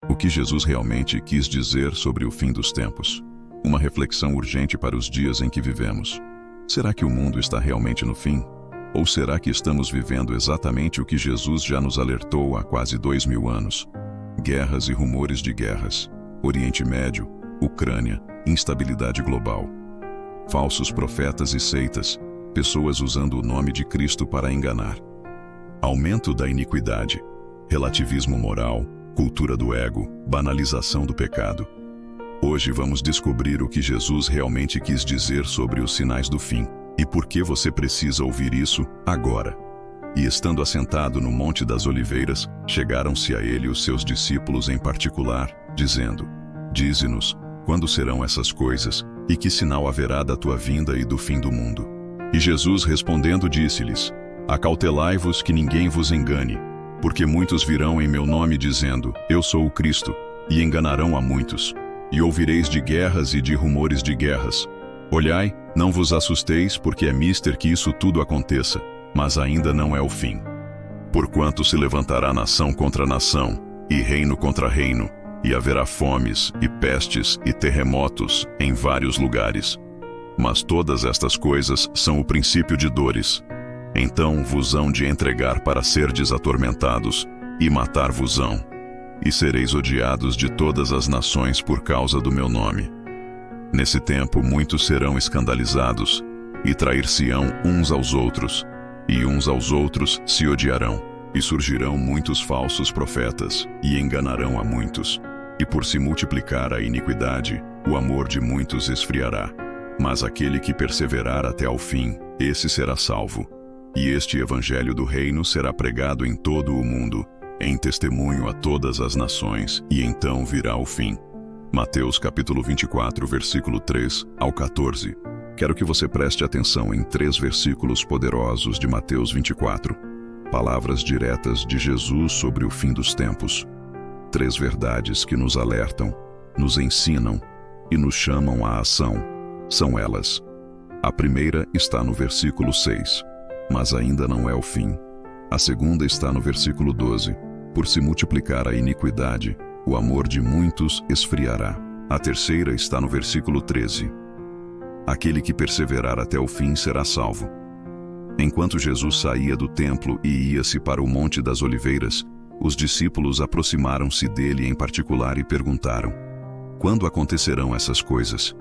O que Jesus realmente quis dizer sobre o fim dos tempos? Uma reflexão urgente para os dias em que vivemos. Será que o mundo está realmente no fim? Ou será que estamos vivendo exatamente o que Jesus já nos alertou há quase 2000 anos? Guerras e rumores de guerras. Oriente Médio, Ucrânia, instabilidade global. Falsos profetas e seitas, pessoas usando o nome de Cristo para enganar. Aumento da iniquidade, relativismo moral, cultura do ego, banalização do pecado. Hoje vamos descobrir o que Jesus realmente quis dizer sobre os sinais do fim e por que você precisa ouvir isso agora. E estando assentado no Monte das Oliveiras, chegaram-se a ele os seus discípulos em particular, dizendo: Dize-nos, quando serão essas coisas, e que sinal haverá da tua vinda e do fim do mundo? E Jesus respondendo disse-lhes: Acautelai-vos que ninguém vos engane, porque muitos virão em meu nome dizendo, Eu sou o Cristo, e enganarão a muitos. E ouvireis de guerras e de rumores de guerras. Olhai, não vos assusteis, porque é mister que isso tudo aconteça, mas ainda não é o fim. Porquanto se levantará nação contra nação, e reino contra reino, e haverá fomes, e pestes, e terremotos, em vários lugares. Mas todas estas coisas são o princípio de dores. Então vos hão de entregar para serdes atormentados, e matar-vos-ão. E sereis odiados de todas as nações por causa do meu nome. Nesse tempo muitos serão escandalizados, e trair-se-ão uns aos outros, e uns aos outros se odiarão. E surgirão muitos falsos profetas, e enganarão a muitos. E por se multiplicar a iniquidade, o amor de muitos esfriará. Mas aquele que perseverar até ao fim, esse será salvo. E este evangelho do reino será pregado em todo o mundo, em testemunho a todas as nações, e então virá o fim. Mateus capítulo 24, versículo 3 ao 14. Quero que você preste atenção em 3 versículos poderosos de Mateus 24. Palavras diretas de Jesus sobre o fim dos tempos. 3 verdades que nos alertam, nos ensinam e nos chamam à ação. São elas. A primeira está no versículo 6. Mas ainda não é o fim. A segunda está no versículo 12. Por se multiplicar a iniquidade, o amor de muitos esfriará. A terceira está no versículo 13. Aquele que perseverar até o fim será salvo. Enquanto Jesus saía do templo e ia-se para o Monte das Oliveiras, os discípulos aproximaram-se dele em particular e perguntaram: Quando acontecerão essas coisas?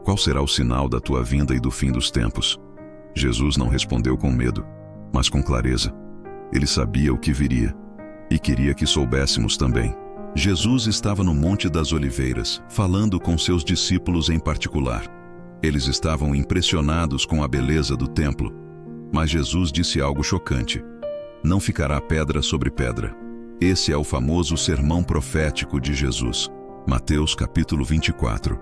Qual será o sinal da tua vinda e do fim dos tempos? Jesus não respondeu com medo, mas com clareza. Ele sabia o que viria, e queria que soubéssemos também. Jesus estava no Monte das Oliveiras, falando com seus discípulos em particular. Eles estavam impressionados com a beleza do templo, mas Jesus disse algo chocante: Não ficará pedra sobre pedra. Esse é o famoso sermão profético de Jesus. Mateus capítulo 24.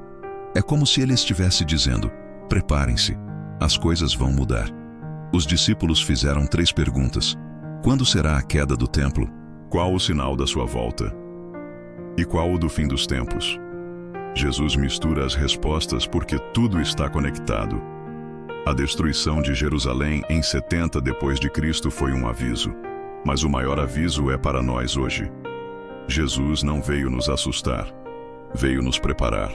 É como se ele estivesse dizendo: Preparem-se. As coisas vão mudar. Os discípulos fizeram 3 perguntas. Quando será a queda do templo? Qual o sinal da sua volta? E qual o do fim dos tempos? Jesus mistura as respostas porque tudo está conectado. A destruição de Jerusalém em 70 depois de Cristo foi um aviso, mas o maior aviso é para nós hoje. Jesus não veio nos assustar, veio nos preparar.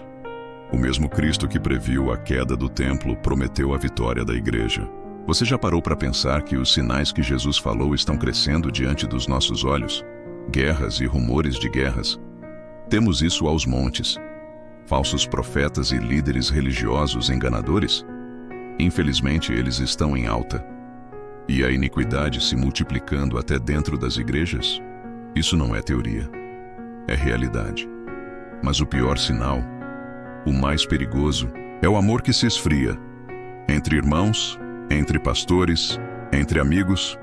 O mesmo Cristo que previu a queda do templo prometeu a vitória da igreja. Você já parou para pensar que os sinais que Jesus falou estão crescendo diante dos nossos olhos? Guerras e rumores de guerras. Temos isso aos montes. Falsos profetas e líderes religiosos enganadores? Infelizmente, eles estão em alta. E a iniquidade se multiplicando até dentro das igrejas? Isso não é teoria. É realidade. Mas o pior sinal, o mais perigoso, é o amor que se esfria. Entre irmãos, entre pastores, entre amigos.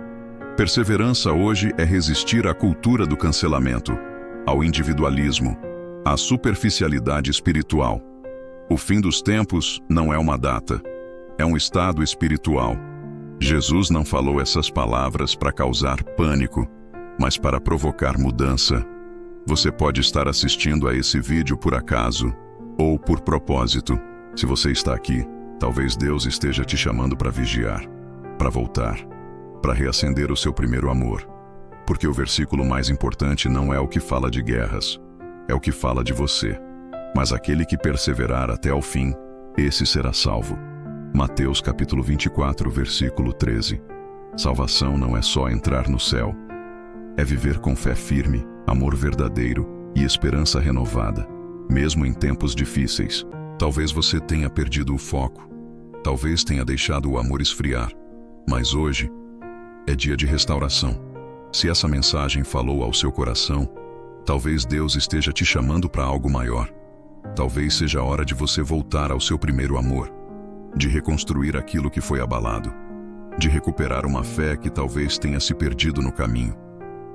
Perseverança hoje é resistir à cultura do cancelamento, ao individualismo, à superficialidade espiritual. O fim dos tempos não é uma data, é um estado espiritual. Jesus não falou essas palavras para causar pânico, mas para provocar mudança. Você pode estar assistindo a esse vídeo por acaso, ou por propósito. Se você está aqui, talvez Deus esteja te chamando para vigiar, para voltar, para reacender o seu primeiro amor. Porque o versículo mais importante não é o que fala de guerras. é o que fala de você. Mas aquele que perseverar até ao fim, esse será salvo. Mateus capítulo 24, versículo 13. Salvação não é só entrar no céu. É viver com fé firme, amor verdadeiro e esperança renovada, mesmo em tempos difíceis. Talvez você tenha perdido o foco. Talvez tenha deixado o amor esfriar. Mas hoje é dia de restauração. Se essa mensagem falou ao seu coração, talvez Deus esteja te chamando para algo maior. Talvez seja a hora de você voltar ao seu primeiro amor, de reconstruir aquilo que foi abalado, de recuperar uma fé que talvez tenha se perdido no caminho.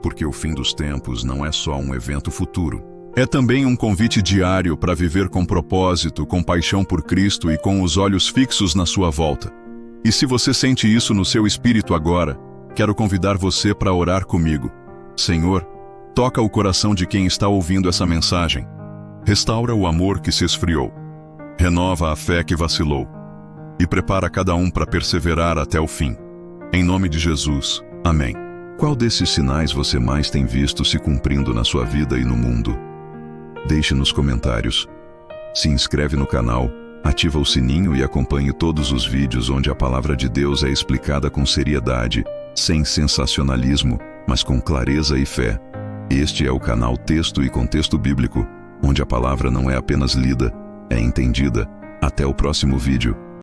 Porque o fim dos tempos não é só um evento futuro. É também um convite diário para viver com propósito, com paixão por Cristo e com os olhos fixos na sua volta. E se você sente isso no seu espírito agora, quero convidar você para orar comigo. Senhor, toca o coração de quem está ouvindo essa mensagem. Restaura o amor que se esfriou. Renova a fé que vacilou. E prepara cada um para perseverar até o fim. Em nome de Jesus. Amém. Qual desses sinais você mais tem visto se cumprindo na sua vida e no mundo? Deixe nos comentários. Se inscreve no canal, ativa o sininho e acompanhe todos os vídeos onde a palavra de Deus é explicada com seriedade, sem sensacionalismo, mas com clareza e fé. Este é o canal Texto e Contexto Bíblico, onde a palavra não é apenas lida, é entendida. Até o próximo vídeo.